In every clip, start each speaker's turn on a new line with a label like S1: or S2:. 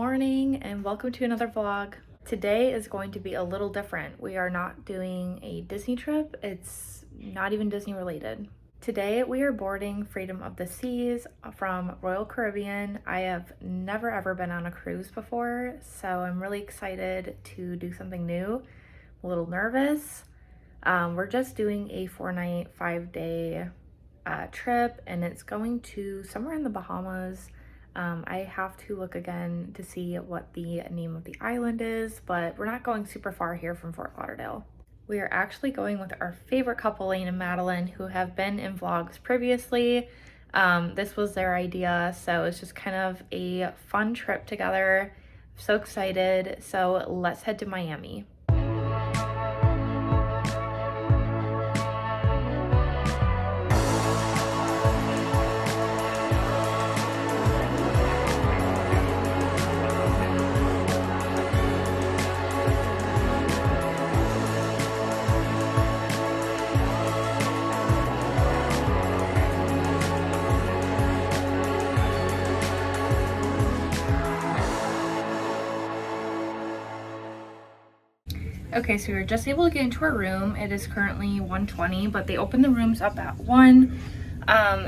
S1: morning and welcome to another vlog. Today is going to be a little different. We are not doing a Disney trip. It's not even Disney related. Today we are boarding Freedom of the Seas from Royal Caribbean. I have never ever been on a cruise before, so I'm really excited to do something new. I'm a little nervous. We're just doing a 4-night, 5-day trip, and it's going to somewhere in the Bahamas. I have to look again to see what the name of the island is, but we're not going super far here from Fort Lauderdale. We are actually going with our favorite couple, Lane and Madeline, who have been in vlogs previously. This was their idea, so it's just kind of a fun trip together. I'm so excited. So let's head to Miami. Okay, so we were just able to get into our room. It is currently 1:20, but they opened the rooms up at 1.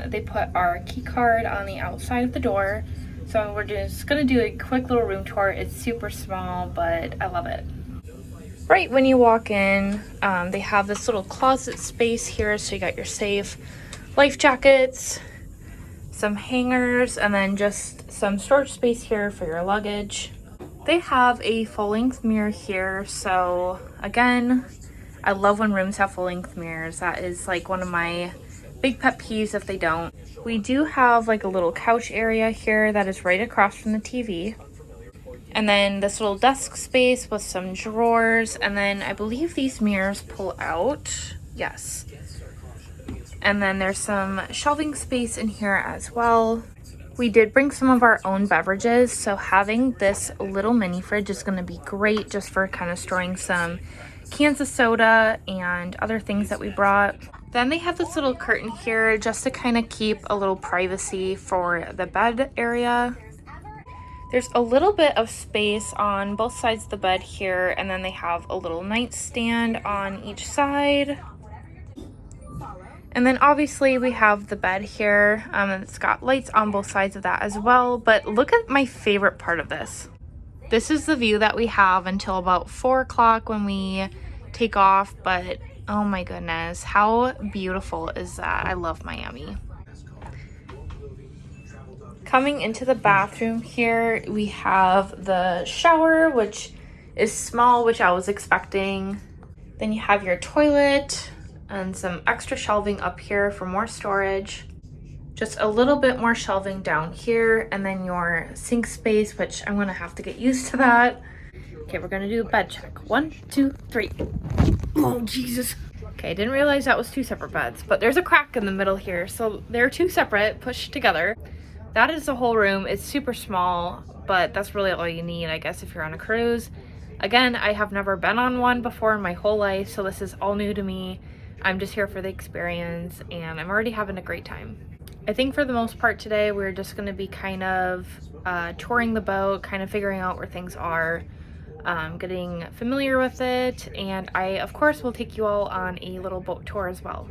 S1: They put our key card on the outside of the door. So we're just gonna do a quick little room tour. It's super small, but I love it. Right when you walk in, they have this little closet space here. So you got your safe, life jackets, some hangers, and then just some storage space here for your luggage. They have a full-length mirror here, so again, I love when rooms have full-length mirrors. That is like one of my big pet peeves if they don't. We do have like a little couch area here that is right across from the TV. And then this little desk space with some drawers, and then I believe these mirrors pull out. Yes. And then there's some shelving space in here as well. We did bring some of our own beverages, so having this little mini fridge is going to be great just for kind of storing some cans of soda and other things that we brought. Then they have this little curtain here just to kind of keep a little privacy for the bed area. There's a little bit of space on both sides of the bed here, and then they have a little nightstand on each side. And then obviously we have the bed here, and it's got lights on both sides of that as well. But look at my favorite part of this. This is the view that we have until about 4 o'clock when we take off. But oh my goodness, how beautiful is that? I love Miami. Coming into the bathroom here, we have the shower, which is small, which I was expecting. Then you have your toilet and some extra shelving up here for more storage. Just a little bit more shelving down here, and then your sink space, which I'm gonna have to get used to that. Okay, we're gonna do a bed check. 1, 2, 3. Oh, Jesus. Okay, I didn't realize that was 2 separate beds, but there's a crack in the middle here, so they're 2 separate, pushed together. That is the whole room. It's super small, but that's really all you need, I guess, if you're on a cruise. Again, I have never been on one before in my whole life, so this is all new to me. I'm just here for the experience, and I'm already having a great time. I think for the most part today, we're just going to be kind of touring the boat, kind of figuring out where things are, getting familiar with it, and I, of course, will take you all on a little boat tour as well.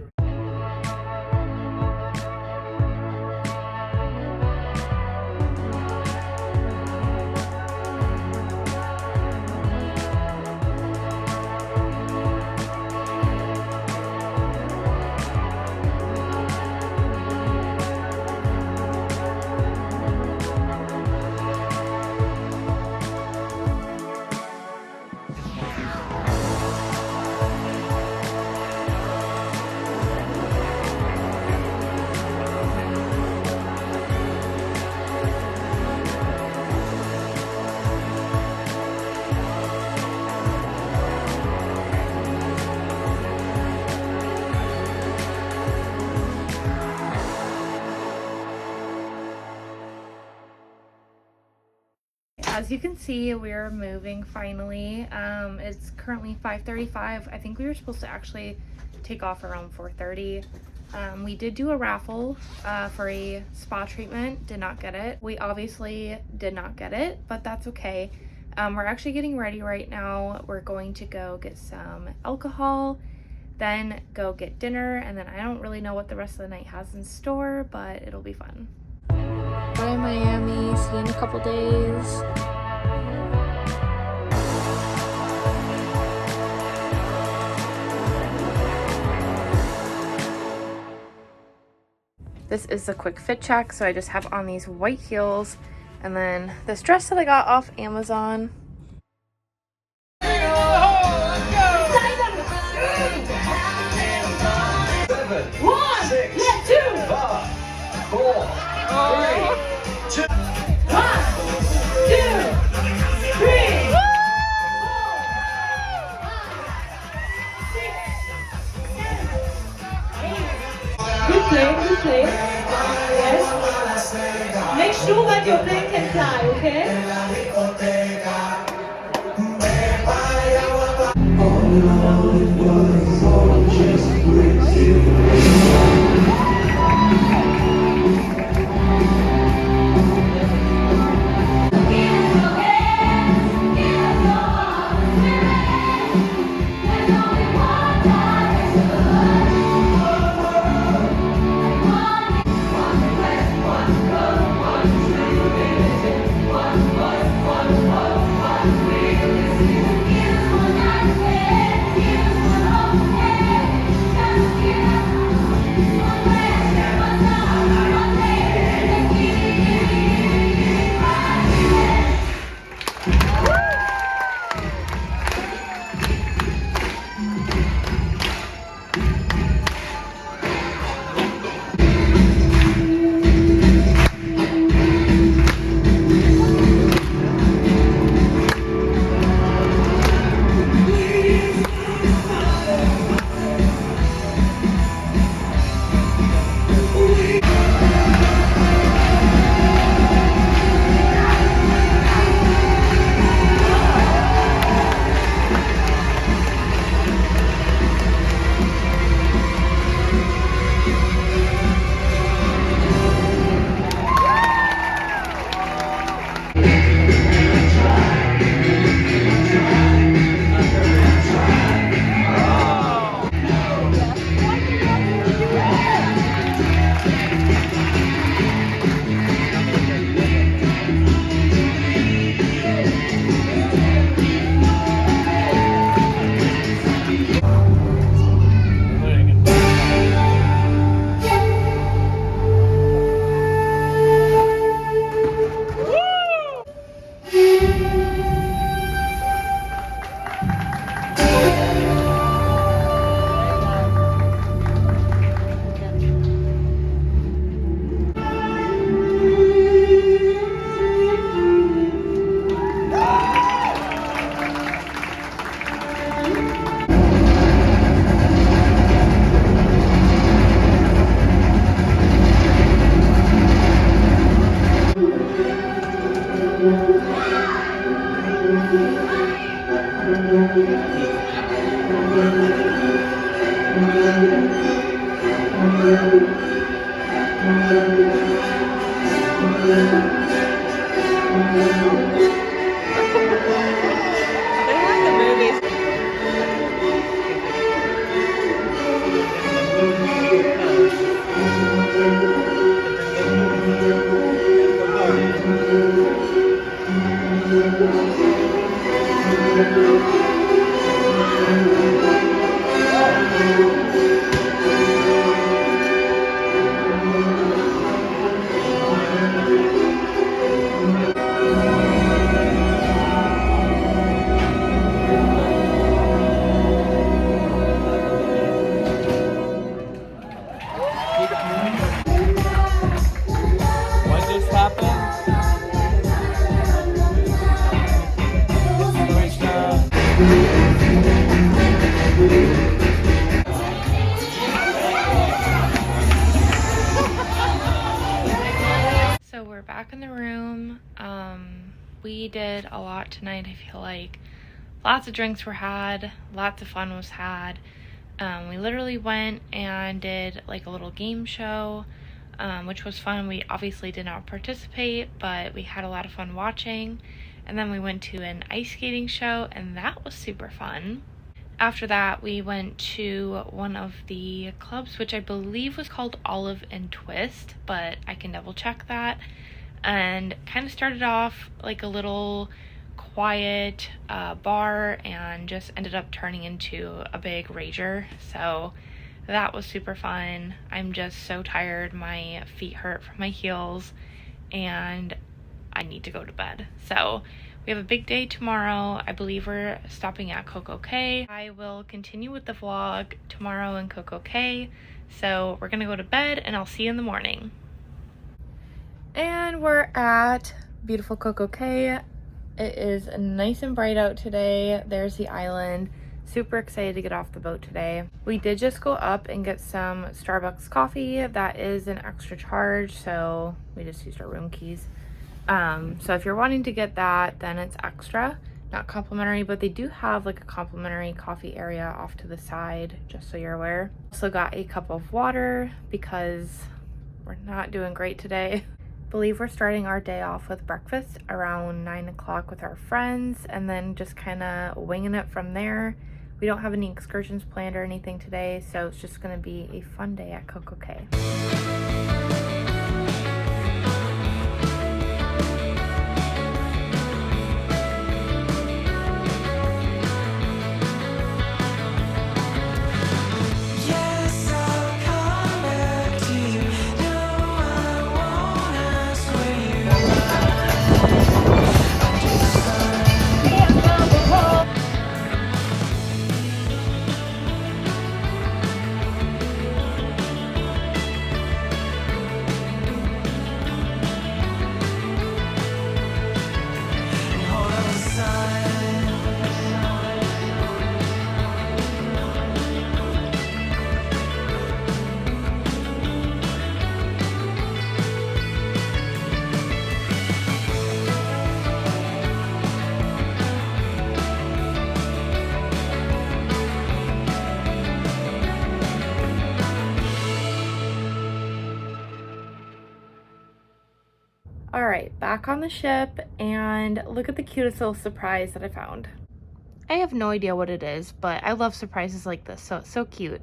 S1: As you can see, we're moving finally. It's currently 5:35. I think we were supposed to actually take off around 4:30. We did do a raffle for a spa treatment, did not get it. We obviously did not get it, but that's okay. We're actually getting ready right now. We're going to go get some alcohol, then go get dinner, and then I don't really know what the rest of the night has in store, but it'll be fun. Bye Miami, see you in a couple days. This is a quick fit check, so I just have on these white heels and then this dress that I got off Amazon.
S2: One, let's do 5, 4, 3, 2. 1, 2, 3. Good play, good play. Yes. Make sure that your plane can fly, okay?
S3: What just happened?
S1: So we're back in the room. We did a lot tonight, I feel like. Lots of drinks were had, lots of fun was had. We literally went and did like a little game show, which was fun. We obviously did not participate, but we had a lot of fun watching. And then we went to an ice skating show, and that was super fun. After that, we went to one of the clubs, which I believe was called Olive and Twist, but I can double check that. And kind of started off like a little quiet bar and just ended up turning into a big rager. So that was super fun. I'm just so tired. My feet hurt from my heels and I need to go to bed. So we have a big day tomorrow. I believe we're stopping at Coco Cay. I will continue with the vlog tomorrow in Coco Cay. So we're gonna go to bed and I'll see you in the morning. And we're at beautiful Coco Cay. It is nice and bright out today. There's the island. Super excited to get off the boat today. We did just go up and get some Starbucks coffee. That is an extra charge, so we just used our room keys. So if you're wanting to get that, then it's extra, not complimentary, but they do have like a complimentary coffee area off to the side, just so you're aware. Also got a cup of water because we're not doing great today. Believe we're starting our day off with breakfast around 9 o'clock with our friends and then just kind of winging it from there. We don't have any excursions planned or anything today, so it's just going to be a fun day at Coco Cay. All right, back on the ship, and look at the cutest little surprise that I found. I have no idea what it is, but I love surprises like this, so it's so cute.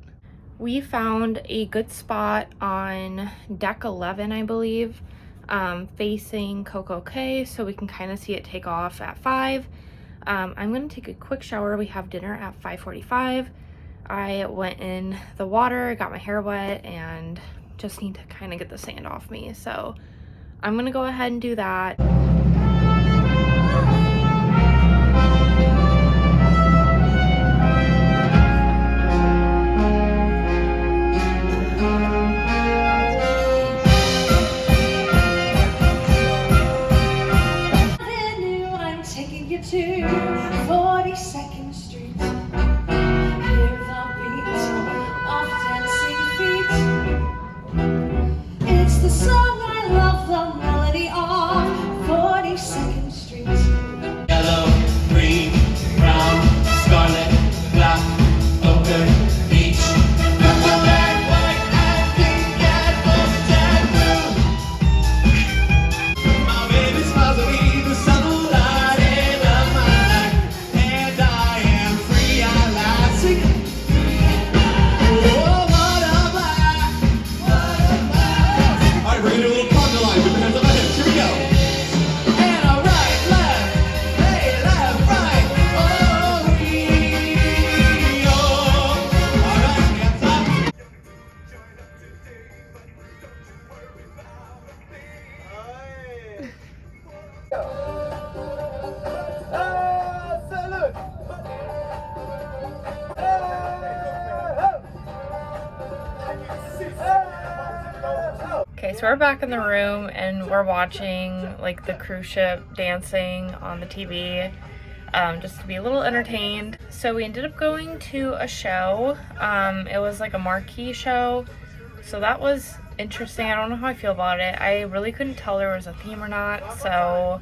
S1: We found a good spot on deck 11, I believe, facing Coco Cay, so we can kind of see it take off at 5. I'm gonna take a quick shower. We have dinner at 5:45. I went in the water, got my hair wet, and just need to kind of get the sand off me, so I'm gonna go ahead and do that.
S2: I'm taking you to 42nd Street. Hear the beat of dancing feet. It's the song I love, the melody of 42nd Street.
S3: Yellow, green, brown, scarlet, black, ochre, peach, purple, red, white, and pink, and gold, and blue. My baby smiles at me, the sunlight in the night, and I am free at last. Sing it. Oh, what a blast! What a blast! All right, we're gonna do a little conga line with the hands on my hips. Here we go. And all right, left, hey, left, right, oh, we, oh. All right, hands up.
S1: Okay, so we're back in the room and we're watching like the cruise ship dancing on the TV, just to be a little entertained. So we ended up going to a show. It was like a marquee show, so that was interesting. I don't know how I feel about it. I really couldn't tell there was a theme or not, so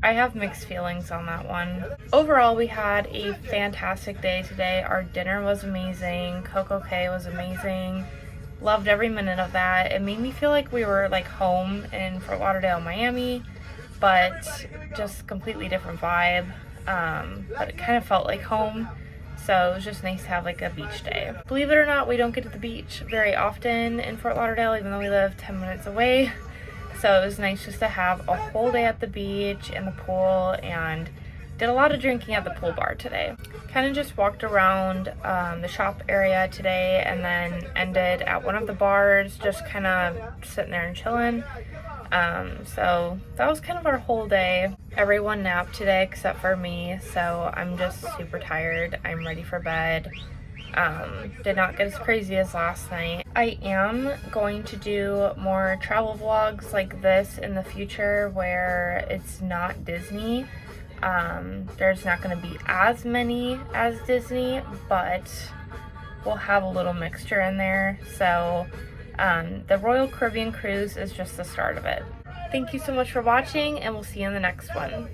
S1: I have mixed feelings on that one. Overall, we had a fantastic day today. Our dinner was amazing. Coco Cay was amazing. Loved every minute of that. It made me feel like we were like home in Fort Lauderdale, Miami, but just completely different vibe. But it kind of felt like home. So it was just nice to have like a beach day. Believe it or not, we don't get to the beach very often in Fort Lauderdale, even though we live 10 minutes away. So it was nice just to have a whole day at the beach and the pool, and did a lot of drinking at the pool bar today. Kind of just walked around the shop area today and then ended at one of the bars, just kind of sitting there and chilling. So that was kind of our whole day. Everyone napped today except for me, so I'm just super tired. I'm ready for bed. Did not get as crazy as last night. I am going to do more travel vlogs like this in the future where it's not Disney. There's not going to be as many as Disney, but we'll have a little mixture in there. So the Royal Caribbean Cruise is just the start of it. Thank you so much for watching, and we'll see you in the next one.